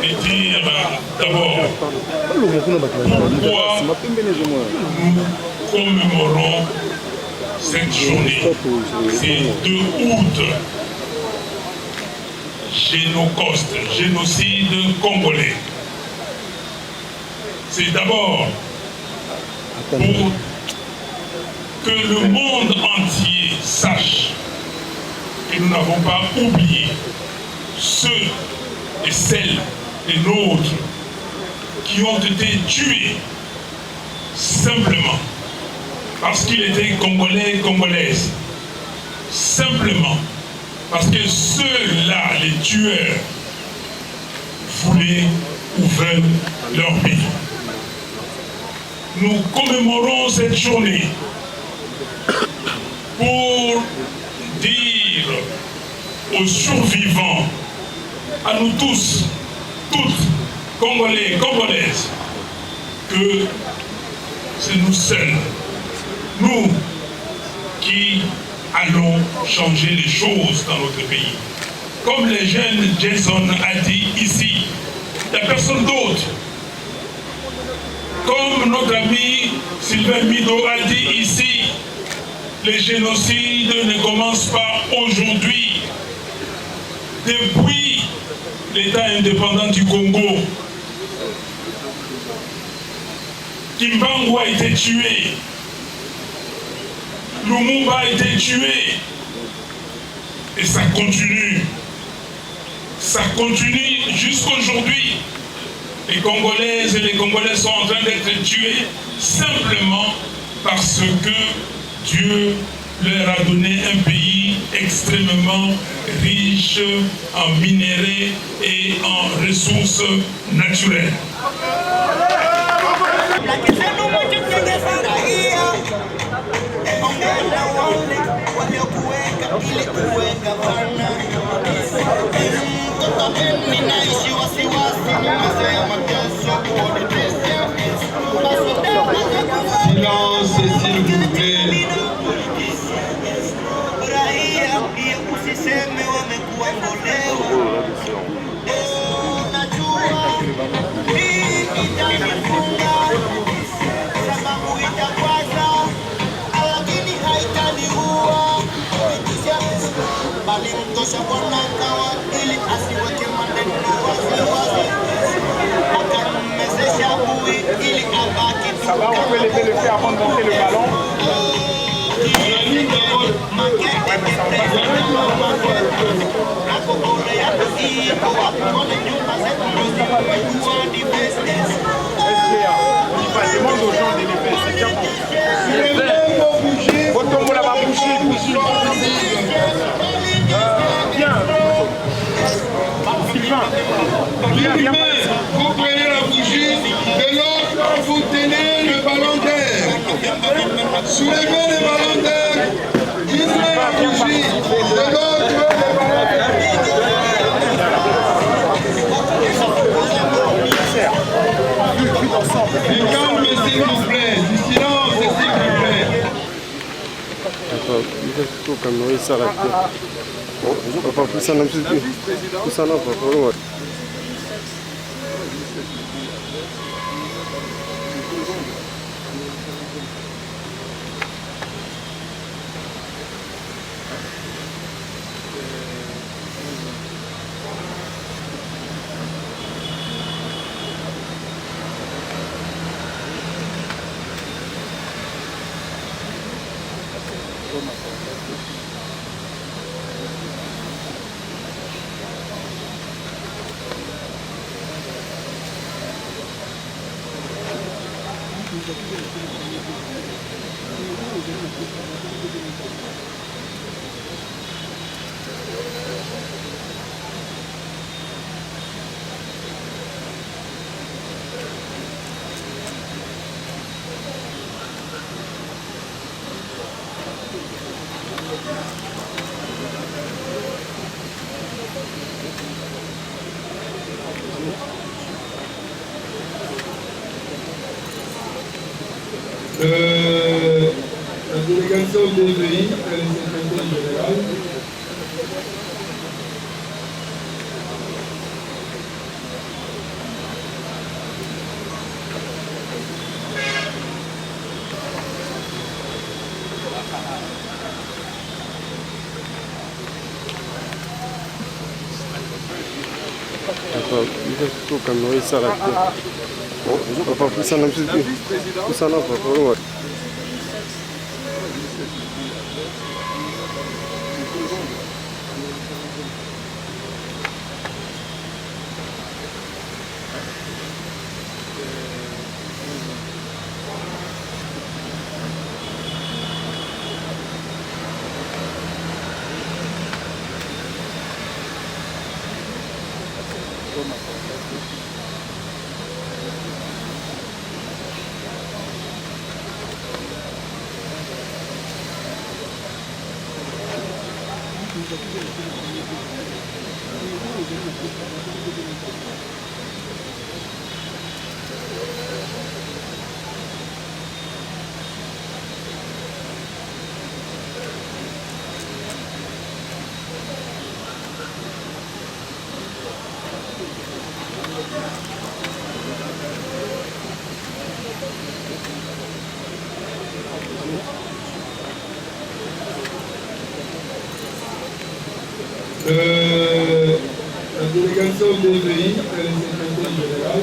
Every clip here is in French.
et dire d'abord pourquoi nous commémorons cette journée. C'est 2 août, Génocoste, génocide congolais. C'est d'abord pour que le monde entier sache que nous n'avons pas oublié ceux et celles des nôtres qui ont été tués simplement parce qu'ils étaient Congolais, Congolaises, simplement parce que ceux-là, les tueurs, voulaient ou veulent leur pays. Nous commémorons cette journée pour dire aux survivants, à nous tous, toutes, Congolais, Congolaises, que c'est nous seuls, nous qui allons changer les choses dans notre pays. Comme le jeune Jason a dit ici, il n'y a personne d'autre. Comme notre ami Sylvain Mido a dit ici, les génocides ne commencent pas aujourd'hui. Depuis l'État indépendant du Congo, Kimbangu a été tué, Lumumba a été tué, et ça continue. Ça continue jusqu'aujourd'hui. Les Congolaises et les Congolais sont en train d'être tués simplement parce que Dieu leur a donné un pays extrêmement riche en minéraux et en ressources naturelles. Silence, s'il vous plaît. Ça va, on peut lever le pied avant de monter le ballon. Demande aux gens de lever, c'est déjà bon. Faut tomber là-bas, bouger. Viens. Sylvain. Viens. Vous prenez la bougie, de l'autre, vous tenez le ballon d'air. Soulevez le ballon d'air, il met la bougie, de l'autre, le ballon d'air. Du calme, s'il vous plaît, du silence, s'il vous plaît. La délégation DVI, le secrétaire général. La délégation DVI, le secrétaire général.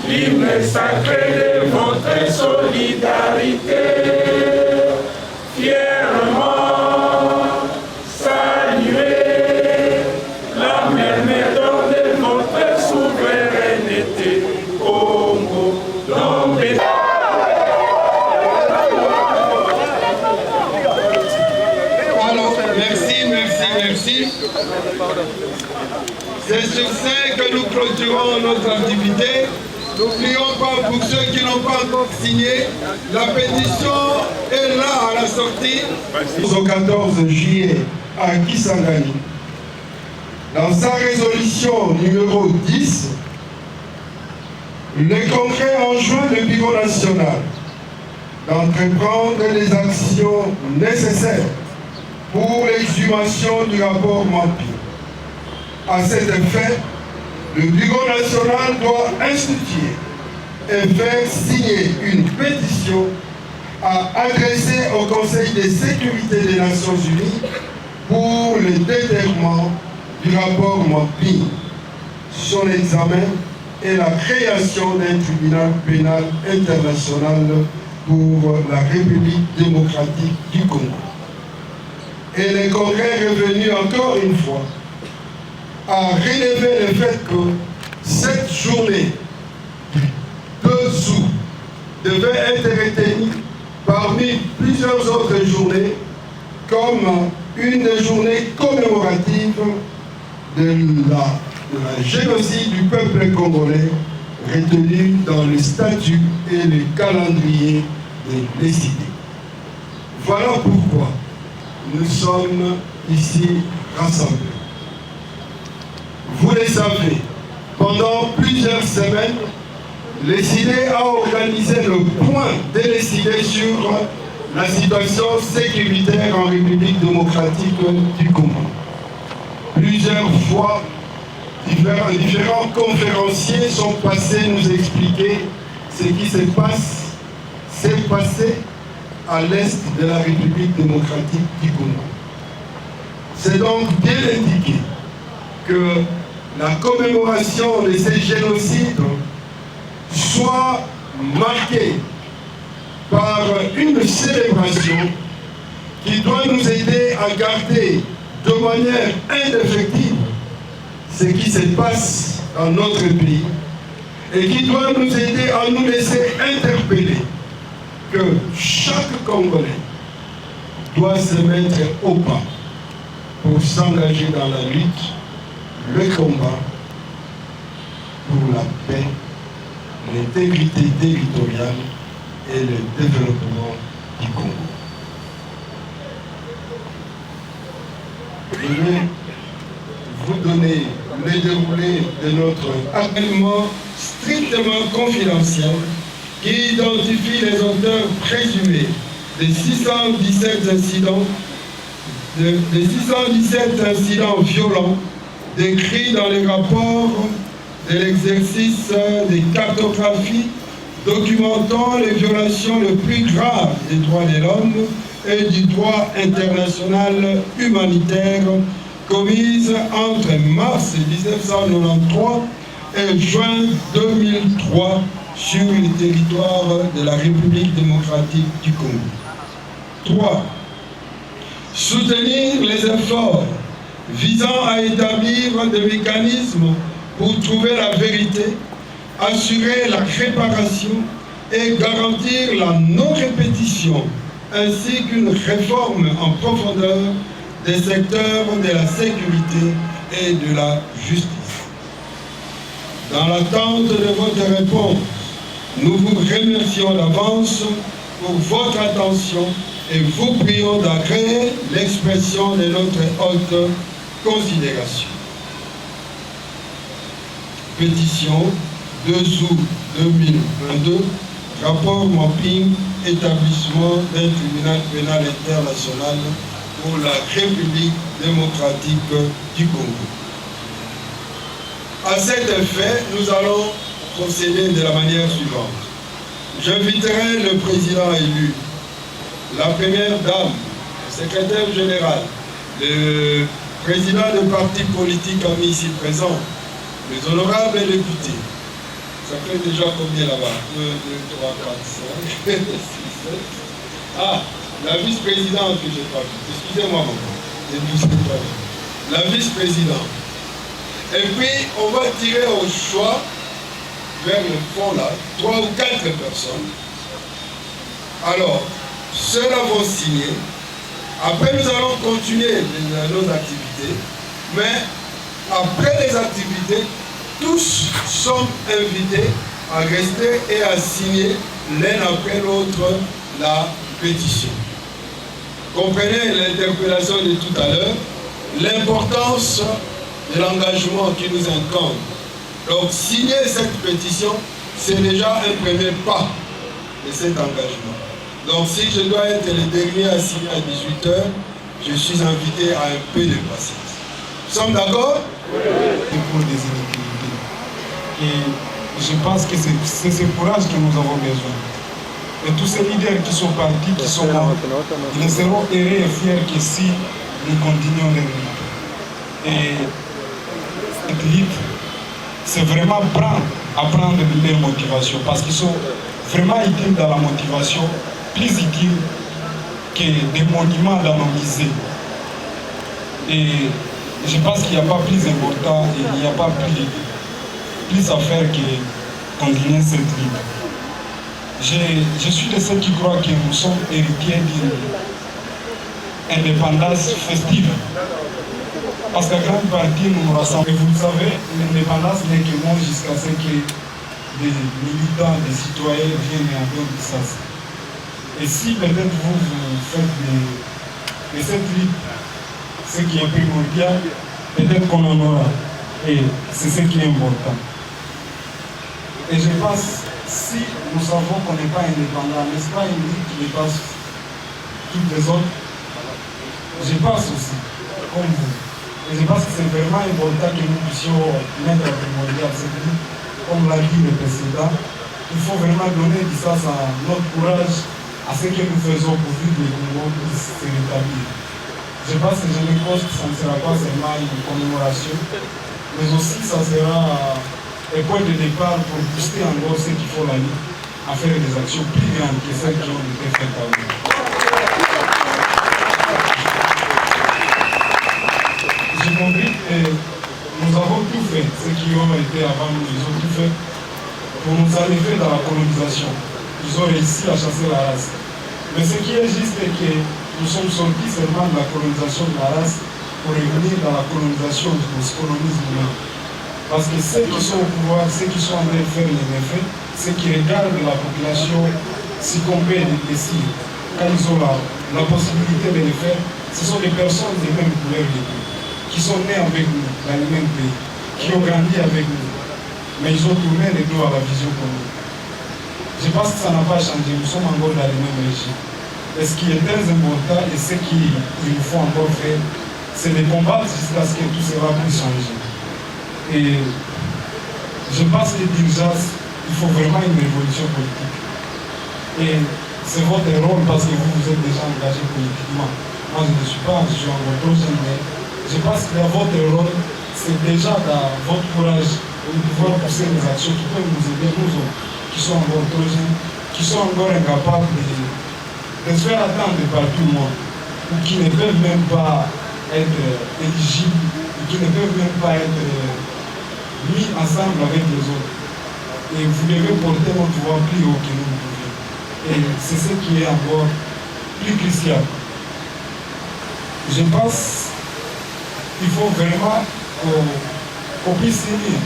L'hymne sacré de votre solidarité, fièrement saluer la méthode de votre souveraineté, Congo, l'homme. Alors, merci. C'est sur ce que nous clôturons notre activité. N'oublions pas, pour ceux qui n'ont pas encore signé, la pétition est là à la sortie. Au 14 juillet à Kisangani, dans sa résolution numéro 10, le Congrès enjoint le Bureau national d'entreprendre les actions nécessaires pour l'exhumation du rapport Mampi. À cet effet, le Bureau national doit instituer et faire signer une pétition à adresser au Conseil de sécurité des Nations Unies pour le déterrement du rapport Mampi, son examen et la création d'un tribunal pénal international pour la République démocratique du Congo. Et le Congrès est revenu encore une fois à relever le fait que cette journée du 2 août devait être retenue parmi plusieurs autres journées comme une des journées commémoratives de la génocide du peuple congolais retenue dans le statut et le calendrier de l'ECD. Voilà pourquoi nous sommes ici rassemblés. Vous le savez, pendant plusieurs semaines, l'ECD a organisé le point de l'ECD sur la situation sécuritaire en République démocratique du Congo. Plusieurs fois, différents conférenciers sont passés nous expliquer ce qui s'est passé à l'est de la République démocratique du Congo. C'est donc bien indiqué que la commémoration de ces génocides soit marquée par une célébration qui doit nous aider à garder de manière indéfectible ce qui se passe dans notre pays et qui doit nous aider à nous laisser interpeller que chaque Congolais doit se mettre au pas pour s'engager dans la lutte, le combat pour la paix, l'intégrité territoriale et le développement du Congo. Je vais vous donner le déroulé de notre appellement strictement confidentiel qui identifie les auteurs présumés des 617 incidents violents décrits dans les rapports de l'exercice des cartographies documentant les violations les plus graves des droits de l'homme et du droit international humanitaire commises entre mars 1993 et juin 2003 sur le territoire de la République démocratique du Congo. 3. Soutenir les efforts visant à établir des mécanismes pour trouver la vérité, assurer la réparation et garantir la non-répétition, ainsi qu'une réforme en profondeur des secteurs de la sécurité et de la justice. Dans l'attente de votre réponse, nous vous remercions d'avance pour votre attention et vous prions d'agréer l'expression de notre haute considération. Pétition 2 août 2022, rapport mapping, établissement d'un tribunal pénal international pour la République démocratique du Congo. À cet effet, nous allons procéder de la manière suivante. J'inviterai le président élu, la première dame, le secrétaire général, le président de parti politique amis ici présents, les honorables députés. Ça fait déjà combien là-bas? 1, 2, 3, 4, 5, 6, 7. Ah, la vice-présidente que j'ai pas vue. Excusez-moi, la vice-présidente. Et puis, on va tirer au choix, vers le fond là, 3 ou 4 personnes. Alors, ceux-là vont signer. Après, nous allons continuer nos activités. Mais, après les activités, tous sont invités à rester et à signer l'un après l'autre la pétition. Comprenez l'interpellation de tout à l'heure, l'importance de l'engagement qui nous incombe. Donc, signer cette pétition, c'est déjà un premier pas de cet engagement. Donc, si je dois être le dernier à signer à 18 h, je suis invité à un peu de patience. Nous sommes d'accord? Pour des inéquilités. Et je pense que c'est ce courage que nous avons besoin. Et tous ces leaders qui sont partis, qui sont morts, ils seront heureux et fiers que si nous continuons les luttes. Et cette lutte, c'est vraiment apprendre leur motivation, parce qu'ils sont vraiment utiles dans la motivation, plus utiles que des monuments dans nos musées. Et je pense qu'il n'y a pas plus important et il n'y a pas plus à faire que continuer cette lutte. Je suis de ceux qui croient que nous sommes héritiers d'une indépendance festive. Parce qu'à grande partie, nous nous rassemblons. Et vous le savez, l'indépendance n'est que moi jusqu'à ce que des militants, des citoyens viennent et en donnent ça. Et si peut-être vous faites de cette lutte ce qui est primordial, peut-être qu'on en aura. Et c'est ce qui est important. Et je pense, si nous savons qu'on n'est pas indépendant, n'est-ce pas une lutte qui dépasse toutes les autres? Je pense aussi, comme vous. Et je pense que c'est vraiment important que nous puissions mettre à primordial cette lutte. Comme l'a dit le précédent, il faut vraiment donner du sens à notre courage, à ce que nous faisons pour vivre le Congo, pour se rétablir. Je pense que Génécoste, ça ne sera pas seulement une commémoration, mais aussi ça sera un point de départ pour booster encore ceux qui font la lutte à faire des actions plus grandes que celles qui ont été faites avant. Je m'oublie que nous avons tout fait, ceux qui ont été avant nous, ils ont tout fait pour nous enlever dans la colonisation. Ils ont réussi à chasser la race. Mais ce qui est juste est que nous sommes sortis seulement de la colonisation de la race pour revenir dans la colonisation du colonisme même. Parce que ceux qui sont au pouvoir, ceux qui sont en train de faire les méfaits, ceux qui regardent la population succomber des blessures, quand ils ont la possibilité de le faire, ce sont des personnes des mêmes couleurs de nous, qui sont nées avec nous dans le même pays, qui ont grandi avec nous. Mais ils ont tourné les dos à la vision commune. Je pense que ça n'a pas changé, nous sommes encore dans le même régime. Et ce qui est très important et ce qu'il nous faut encore faire, c'est de combattre jusqu'à ce que tout cela puisse changer. Et je pense que d'urgence, il faut vraiment une révolution politique. Et c'est votre rôle parce que vous êtes déjà engagé politiquement. Moi, je ne suis pas, je suis encore trop jeune, mais je pense que votre rôle, c'est déjà dans votre courage de pouvoir pousser les actions qui peuvent nous aider, nous autres, qui sont encore trop jeunes, qui sont encore incapables de se faire attendre par tout le monde, ou qui ne peuvent même pas être éligibles, ou qui ne peuvent même pas être mis ensemble avec les autres. Et vous devez porter notre voix plus haut que nous le pouvons. Et c'est ce qui est encore plus crucial. Je pense qu'il faut vraiment qu'on puisse s'unir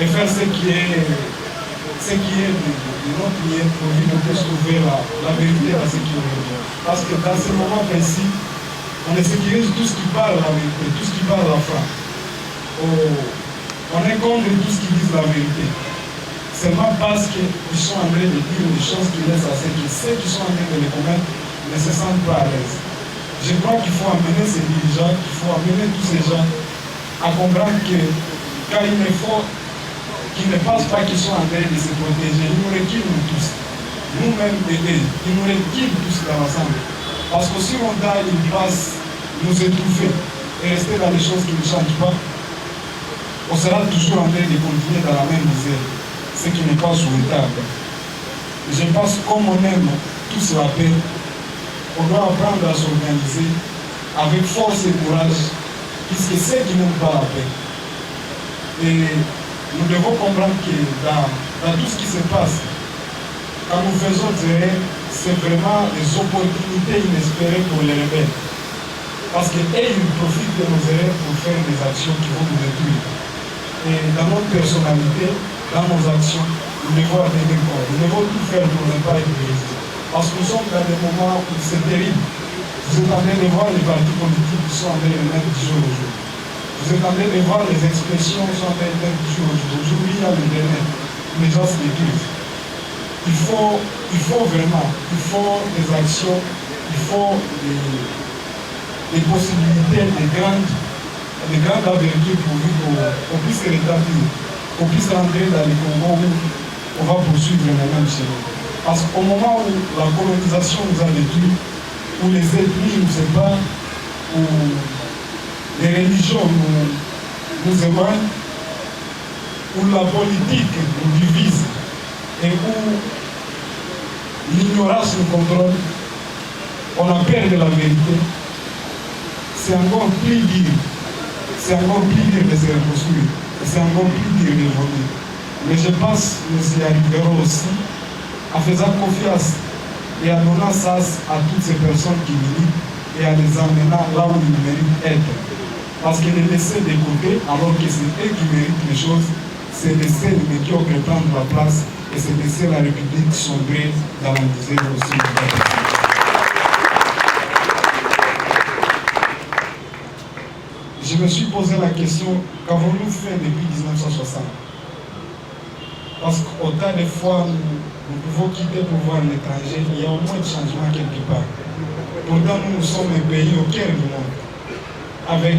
et faire ce qui est de notre lien pour nous trouver la vérité à ce qui est vrai. Parce que dans ce moment précis, on sécurise tout ce qui parle la vérité, tout ce qui parle la France. On est contre tout ce qui dit la vérité. Seulement parce qu'ils sont en train de dire des choses qui laissent à ceux qui sont en train de les commettre ne se sentent pas à l'aise. Je crois qu'il faut amener ces dirigeants, qu'il faut amener tous ces gens à comprendre que quand il est fort, qu'ils ne pensent pas qu'ils sont en train de se protéger, ils nous reculent nous tous. Nous-mêmes, ils nous reculent tous dans l'ensemble. Parce que si on a une place, nous étouffer et rester dans les choses qui ne changent pas, on sera toujours en train de continuer dans la même misère, ce qui n'est pas souhaitable. Je pense que comme on aime tous la paix, on doit apprendre à s'organiser avec force et courage, puisque ceux qui n'aiment pas la paix. Et nous devons comprendre que dans tout ce qui se passe, quand nous faisons des erreurs, c'est vraiment des opportunités inespérées pour les rebelles. Parce qu'ils profitent de nos erreurs pour faire des actions qui vont nous détruire. Et dans notre personnalité, dans nos actions, nous devons atteindre corps. Nous devons tout faire pour ne pas être brisés. Parce que nous sommes dans des moments où c'est terrible. Vous êtes en train de voir les partis politiques qui sont en train de mettre du jour au jour. Vous êtes en train de voir les expressions qui sont en train de mettre du jour au jour. Aujourd'hui, il y a l'Internet. Les gens se détruisent. Il faut vraiment, il faut des actions, il faut des possibilités, des grandes envergures pour qu'on puisse se rétablir, qu'on puisse rentrer dans les combats où on va poursuivre les mêmes chemins. Parce qu'au moment où la colonisation nous a détruits, où les ethnies nous séparent, où les religions nous éloignent, où la politique nous divise et où l'ignorance nous contrôle, on a peur de la vérité, c'est encore plus dur. C'est encore plus dur de se reconstruire. C'est encore plus dur d'évoluer. Mais je pense que nous y arriverons aussi en faisant confiance et en donnant sens à toutes ces personnes qui militent et en les emmenant là où ils méritent être. Parce que les laisser de côté, alors que c'est eux qui méritent les choses, c'est laisser les médiocres prendre la place et c'est laisser la République sombrer dans la misère aussi. Je me suis posé la question, qu'avons-nous fait depuis 1960? Parce qu'autant de fois, nous pouvons quitter pour voir l'étranger, il y a au moins de changement quelque part. Pourtant, nous sommes un pays au cœur du monde, avec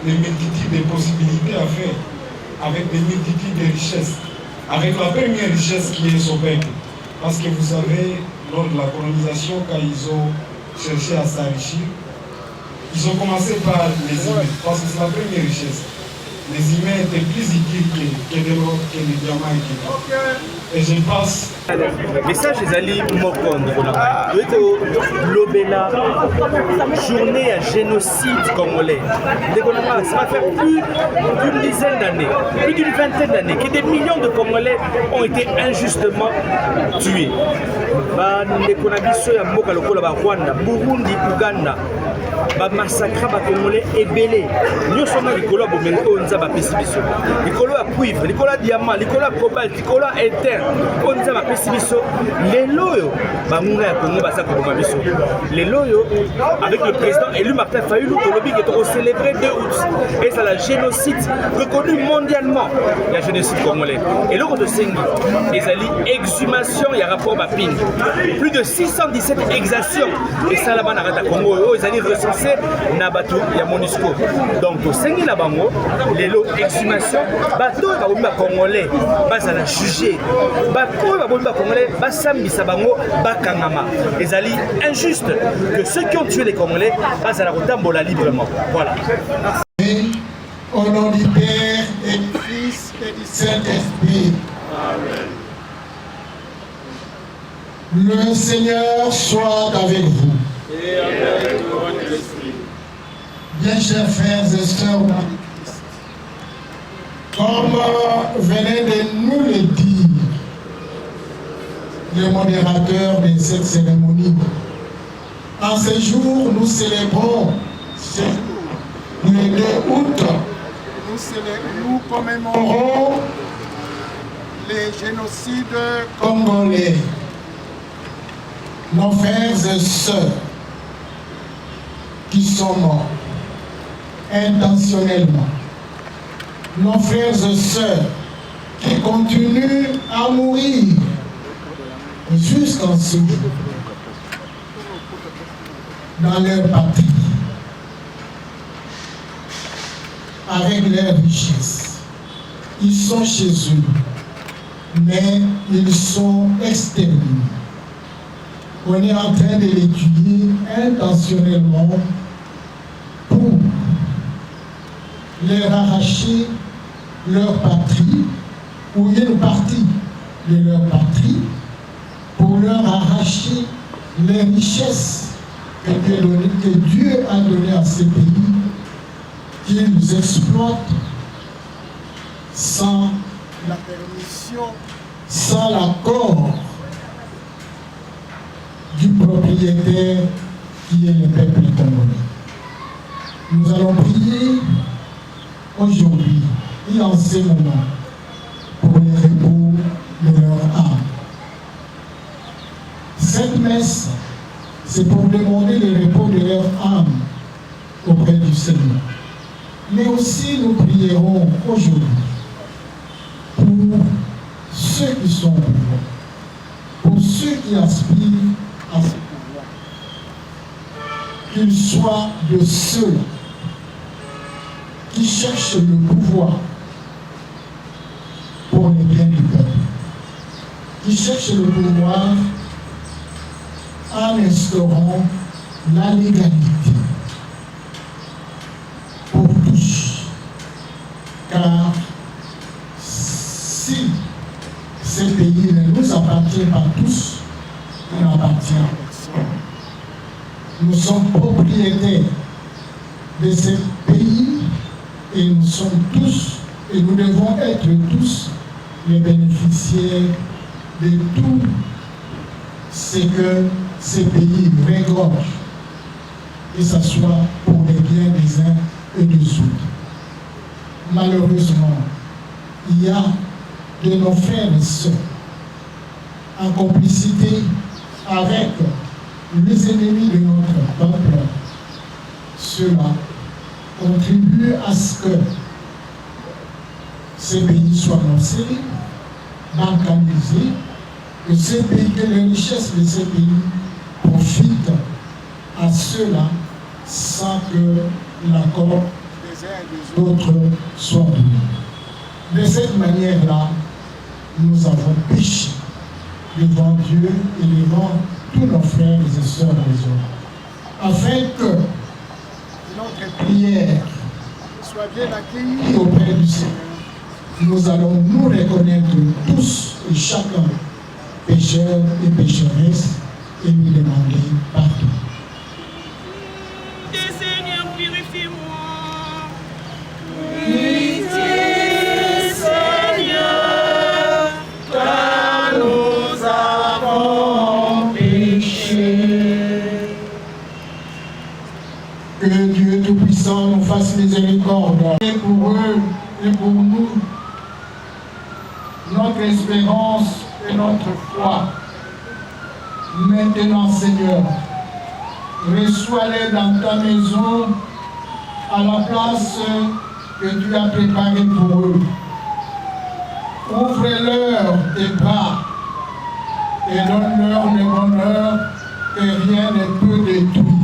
des multitudes de possibilités à faire, avec des multitudes de richesses, avec la première richesse qui est son peuple. Parce que vous savez, lors de la colonisation, quand ils ont cherché à s'enrichir, Ils ont commencé par les humains, parce que c'est la première richesse. Les humains étaient plus utiles que de l'or, que les diamants et que l'or. Et je passe. Message ezali moko ndekona lobela journée à génocide congolais ndekona ça va faire plus d'une dizaine d'années, plus d'une vingtaine d'années que des millions de Congolais ont été injustement tués. Ndekona biso ya mboka lokola ba Rwanda, Burundi, Uganda ba massacre ba Congolais ebele nyonso na likolo ya bomene oyo nzambe apesi biso, likolo ya cuivre, likolo ya diamant, likolo ya cobalt, likolo ya éther oyo nzambe apesi biso. Lelo oyo bangunga ya Congo baza koboma biso. Lelo oyo avec le président élu Martin Fayulu tolobi ke toko célébrer 2 août et c'est le génocide reconnu mondialement, la génocide congolais. Et loko de sengi ezali exhumation ya rapport Bapin, plus de 617 exactions et ça là-bas na kata Congo oyo ezali recensé na bato ya MONUSCO. Donc to sengi la bango lelo exhumation bato ba bomba congolais bazala juger bato ba bomba congolais basambisa bango bakangama. Ezali injuste que ceux qui ont tué les Congolais bazala kotambola librement. Voilà. Au nom du Père et du Fils et du Saint-Esprit. Amen. Le Seigneur soit avec vous. Et avec votre esprit. Bien chers frères et sœurs, comme venait de nous le dire le modérateur de cette cérémonie, en ce jour, nous célébrons le 2 août. Nous commémorons les génocides congolais. Nos frères et sœurs qui sont morts intentionnellement. Nos frères et sœurs qui continuent à mourir jusqu'en ce jour dans leur patrie, avec leurs richesses. Ils sont chez eux, mais ils sont exterminés. On est en train de les tuer intentionnellement pour leur arracher leur patrie, ou une partie de leur patrie, pour leur arracher les richesses que Dieu a données à ces pays, qu'ils exploitent sans la permission, sans l'accord du propriétaire qui est le peuple congolais. Nous allons prier aujourd'hui et en ce moment pour le repos de leur âme. Cette messe, c'est pour demander le repos de leur âme auprès du Seigneur. Mais aussi nous prierons aujourd'hui pour ceux qui sont au pouvoir, pour ceux qui aspirent à ce pouvoir, qu'ils soient de ceux qui cherchent le pouvoir pour le bien du peuple, qui cherchent le pouvoir en instaurant la légalité pour tous. Car si ces pays ne nous appartiennent pas tous, il n'appartient à personne. Nous sommes propriétaires de ces pays et nous sommes tous, et nous devons être tous les bénéficiaires de tout ce que ces pays regorgent, que ce soit pour les biens des uns et des autres. Malheureusement, il y a de nos frères et sœurs en complicité avec les ennemis de notre peuple. Cela contribue à ce que ces pays soient morcelés, balkanisés, que ces pays, que les richesses de ces pays profitent à ceux-là sans que l'accord des uns et des autres soit donné. De cette manière-là, nous avons péché devant Dieu et devant tous nos frères et sœurs des autres, afin que notre prière soit bien accueillie auprès du Seigneur. Nous allons nous reconnaître tous et chacun, pécheurs et pécheresses, et lui demander pardon. Seigneur, purifie-moi. Seigneur, car nous avons péché. Que Dieu Tout-Puissant nous fasse miséricorde. Et pour eux et pour nous, notre espérance et notre foi. Maintenant, Seigneur, reçois-les dans ta maison à la place que tu as préparée pour eux. Ouvre-leur tes bras et donne-leur le bonheur que rien ne peut détruire.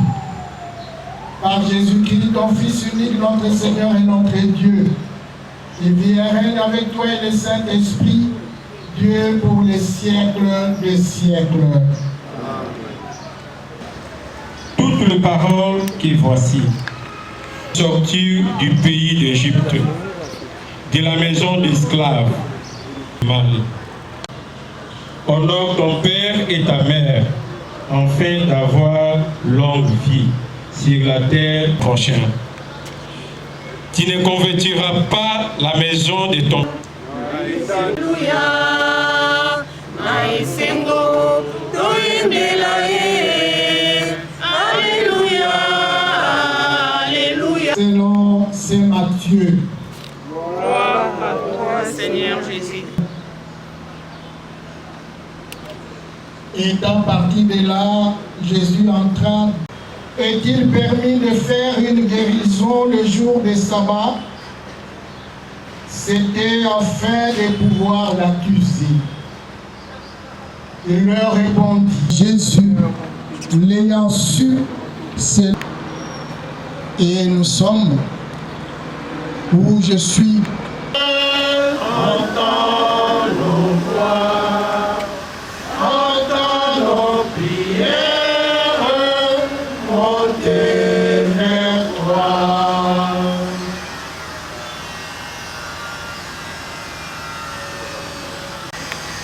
Par Jésus-Christ, ton Fils unique, notre Seigneur et notre Dieu, qui vit et règne avec toi et le Saint-Esprit, Dieu pour les siècles des siècles. Toutes les paroles qui voici, sortir du pays d'Égypte, de la maison d'esclaves, mal. Honore ton père et ta mère, afin d'avoir longue vie sur la terre prochaine. Tu ne convertiras pas la maison de ton Alléluia. Maisengo, toindelaye. Alléluia. Alléluia. Selon Saint Matthieu. Gloire à toi, Seigneur Jésus. Étant parti de là, Jésus entra. Est-il permis de faire une guérison le jour du sabbat? C'était afin de pouvoir l'accuser. Il leur répondit, Jésus, l'ayant su, c'est et nous sommes où je suis. Entends nos voix, entends nos prières, montez vers toi.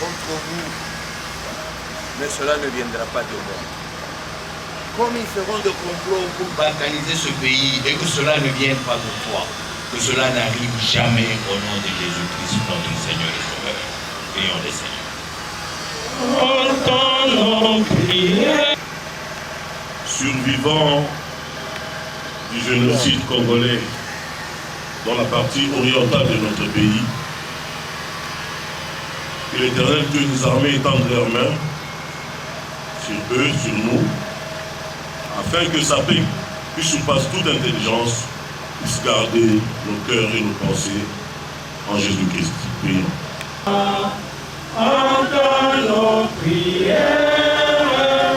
Contre vous, mais cela ne viendra pas de moi. Comme ils feront de complot pour balkaniser ce pays et que cela ne vienne pas de toi, que cela n'arrive jamais au nom de Jésus-Christ, notre Seigneur et Sauveur. Prions le Seigneur. entends nos prières. Survivants du génocide congolais dans la partie orientale de notre pays, que l'Éternel Dieu des armées étende leurs mains sur eux, sur nous, afin que sa paix qui surpasse toute intelligence puisse garder nos cœurs et nos pensées en Jésus-Christ. Prions. Entends nos prières,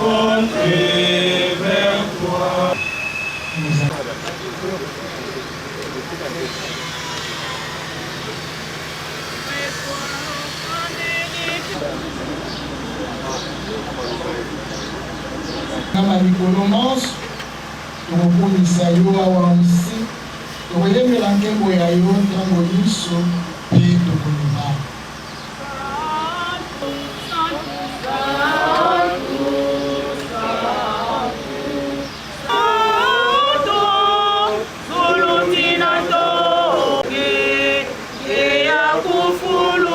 montez vers toi. Kama likolomanso tokokomisa yo awa nsi tokoyembela nkembo ya yo ntango nyonso mpe tokoloba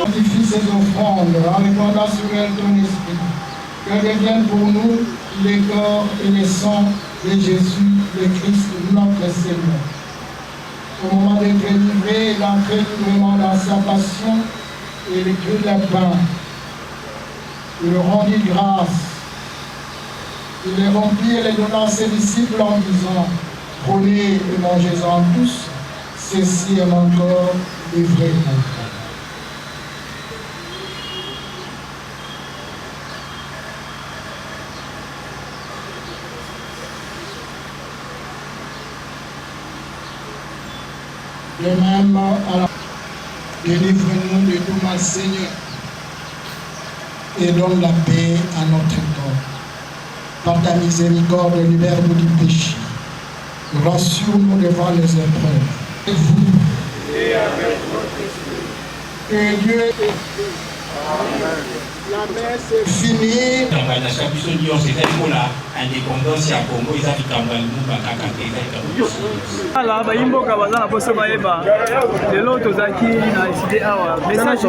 Modifie ces offrandes en répandant sur elles ton esprit. Que deviennent pour nous les corps et les sangs de Jésus, le Christ, notre Seigneur. Au moment d'être livré, d'entrer librement dans sa passion et le cru de la pain, il rendit grâce. Il les rompit et les donna à ses disciples en disant, prenez et mangez-en tous, ceci est mon corps livré pour vous. De même, délivre-nous de tout mal, Seigneur, et donne la paix à notre corps. Par ta miséricorde, libère-nous du péché rassure-nous devant les épreuves. Et vous, et Dieu, la messe est finie. Ala bayimboka baza na poso bayeba lelo tozaki na eside awa message